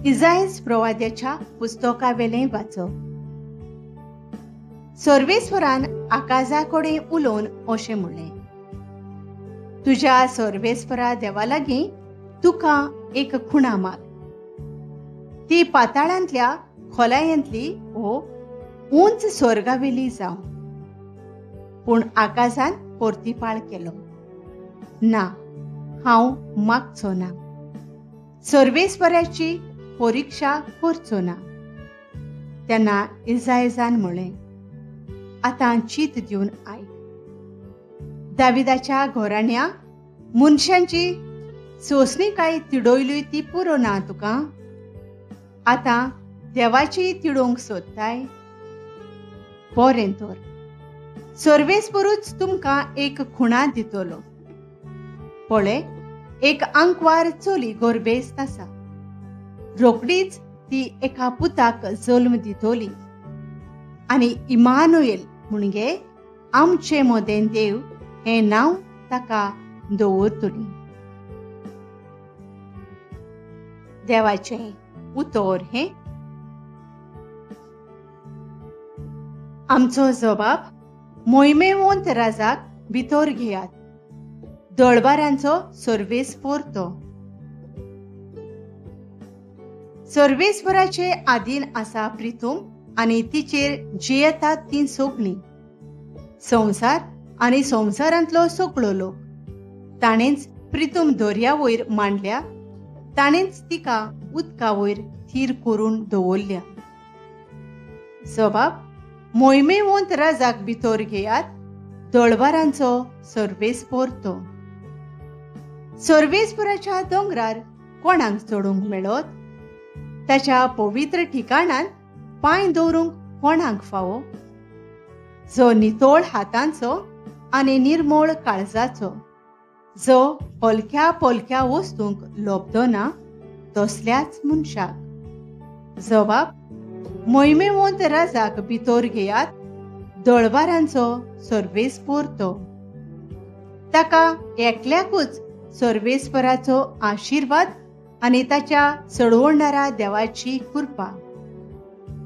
इसायास प्रवाद्याच्या पुस्तकावेलें वाचप. सर्वेस्वरान आकाशाकडेन उलोवन अशें म्हणलें, तुज्या सर्वेस्वरा देवा लागीं तुका एक खुणा माग. ती पाताळांतल्या खोलायांतली वो उंच स्वर्गावेली जावं. पूण आकाशान परतीपाळ केलो, ना, हांव मागचो ना. सर्वेस्वराची परीक्षा करचो ना. तेन्ना इसायासान म्हणलें, आतां चीत दिवन आयक. दाविदाच्या घराण्या मनशांची सोंसणीकाय तिडयली ती पुरो ना तुका? आतां देवाची तिडोवंक सोदताय? बरें तर, सर्वेस्वरूच तुमकां एक खुणा दितलो. पळय, एक आंकवार चली गर्भेस्त आसा. रोकडीच ती एका पुताक जल्म दितली आनी इमानुएल म्हणजे आमचे मोदें देव हें नांव ताका दवरतली. देवाचें उतर हें. आमचो जबाब मोहिमेवंत राजाक भितर घेयात, दळबारांचो सर्वेस्पर तो. सर्वेस्वराचे आदीन आसा प्रितूम आनी तिचेर जी येतात ती सगळीं. संवसार आनी संवसारांतलो सगळो लोक ताणेंच प्रितूम दर्या वयर मांडल्या. ताणेंच तिका उदका वयर थीर करून दवरल्या. जबाब मोहिमेवंत राजाक भितर घेयात, दळबारांचो सर्वेस्पर तो. सर्वेस्वराच्या दोंगरार कोणाक चडूंक मेळत? ताच्या पवित्र ठिकाणांत पांय दवरूंक कोणाक फावो? जो नितोळ हातांचो आनी निर्मळ काळजाचो, जो हलक्या पलक्या वस्तूंक लोभतो ना, तसल्याच मनशाक. जबाब मोहिमेवंत राजाक भितर घेयात, दळबारांचो सर्वेस्पर तो. ताका एकल्याकूच सर्वेस्वराचो आशिर्वाद आनी ताच्या चडवणाऱ्या देवाची कृपा.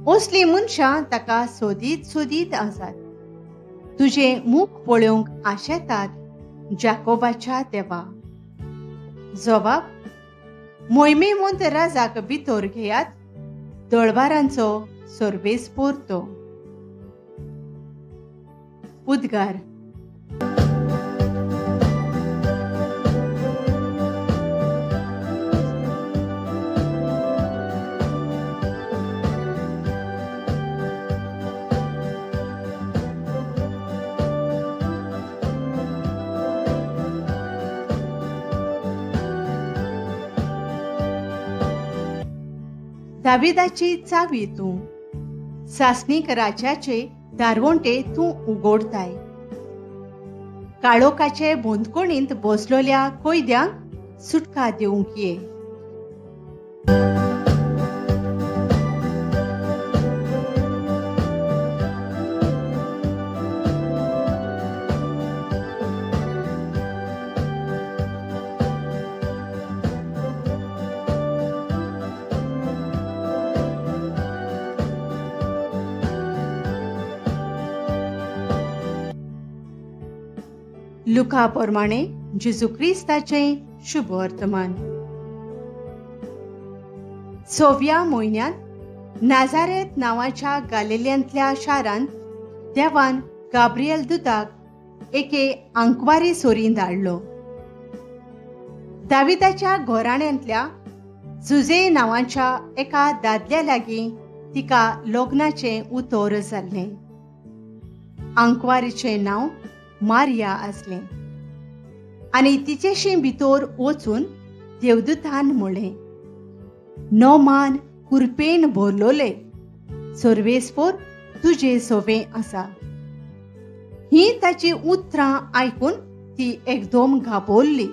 असली मनशां ताका सोदीत सोदीत आसात. तुझे मुख पळोवंक आशेतात जाकोबाच्या देवा. जबाब मोहिमेवंत राजाक भितर घेयात, दळबारांचो सर्वेस्पर तो. उद्गार. दाविदाची चावी तूं, सासणीक राजाचे दारवंटे तूं उगडताय. काळोखाचे बंदखणींत बसलेल्या कैद्यांक सुटका दिवंक ये. लुका प्रमाणे जेजू क्रिस्ताचें शुभ वर्तमान. 6व्या म्हयन्यांत नाजारेत नांवाच्या गालिल्यांतल्या शारांत देवान गाब्रिएल दुताक एके आंकवारी सोरीन धाडलो. दाविदाच्या घराण्यांतल्या जुजे नांवाच्या एका दादल्या लागीं तिका लग्नाचें उतर जाल्लें. आंकवारीचें नांव मारिया आसलें आनी तिचेशी भितर वचून देवदूतान म्हणलें, नोमान कुरपेन भरलोले, सर्वेस्पर तुजे सोबें आसा. ही ताची उतरां आयकून ती एकदम घाबरली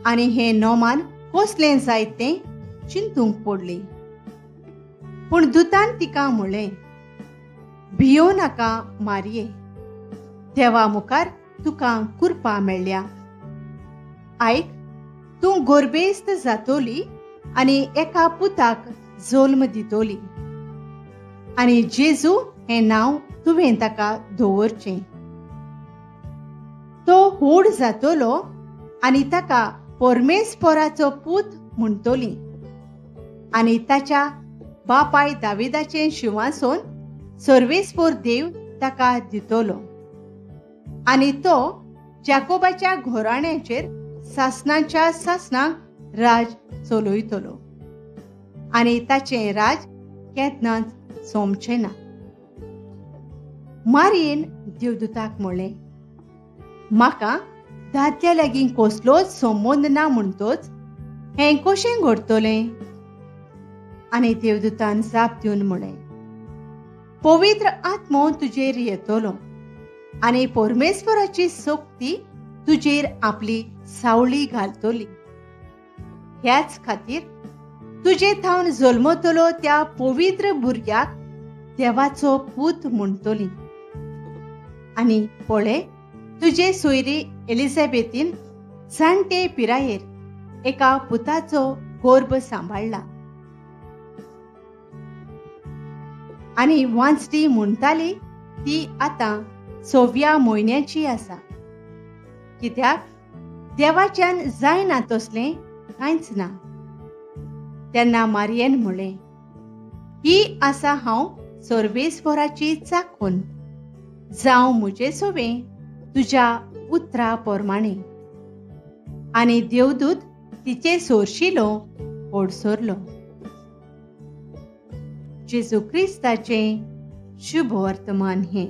आनी हें नोमान कसलें जायत तें चिंतूंक पडली. पूण दुतान तिका म्हणलें, भियो नाका मारिये, देवा मुखार तुका कृपा मेळ्ळ्या. आयक, तूं गर्भेस्त जातली आनी एका पुताक जल्म दितोली आनी जेजू हें नांव तुवें ताका दवरचें. तो व्हड जातलो आनी ताका परमेस्पराचो पूत म्हणटली आनी ताच्या बापाय दाविदाचें शिंवासन सर्वेस्पर देव ताका दितलो आनी तो जाकोबाच्या घोराण्याचेर सासणाच्या सासणांक राज चलयतलो आनी ताचें राज केन्नाच सोंपचें ना. मारयेन देवदूताक म्हणलें, म्हाका दादल्या लागीं कसलोच संबंद ना म्हणटच हें कशें घडटलें? आनी देवदूतान जाप दिवन म्हणलें, पवित्र आत्मो तुजेर येतलो आनी परमेस्पराची शक्ती तुजेर आपली सावळी घालतली. ह्याच खातीर तुजे थावन जल्मतलो त्या पवित्र भुरग्याक देवाचो पूत म्हणटली. आनी पळय, तुजे सोयरी एलिझाबेथीन जाणटे पिरायेर एका पुताचो गर्भ सांबाळला आनी वांचडी म्हणटाली ती आतां 6व्या म्हयन्याची आसा, कित्याक देवाच्यान जायना तसलें कांयच ना. तेन्ना मारयेन म्हणलें, ही आसा हांव सर्वेस्पराची चाकून, जावं म्हजें सवें तुज्या उतरा प्रमाणें. आनी देवदूत तिचे सोरशिलो ओडसरलो. जेजू क्रिस्ताचें शुभ वर्तमान हें.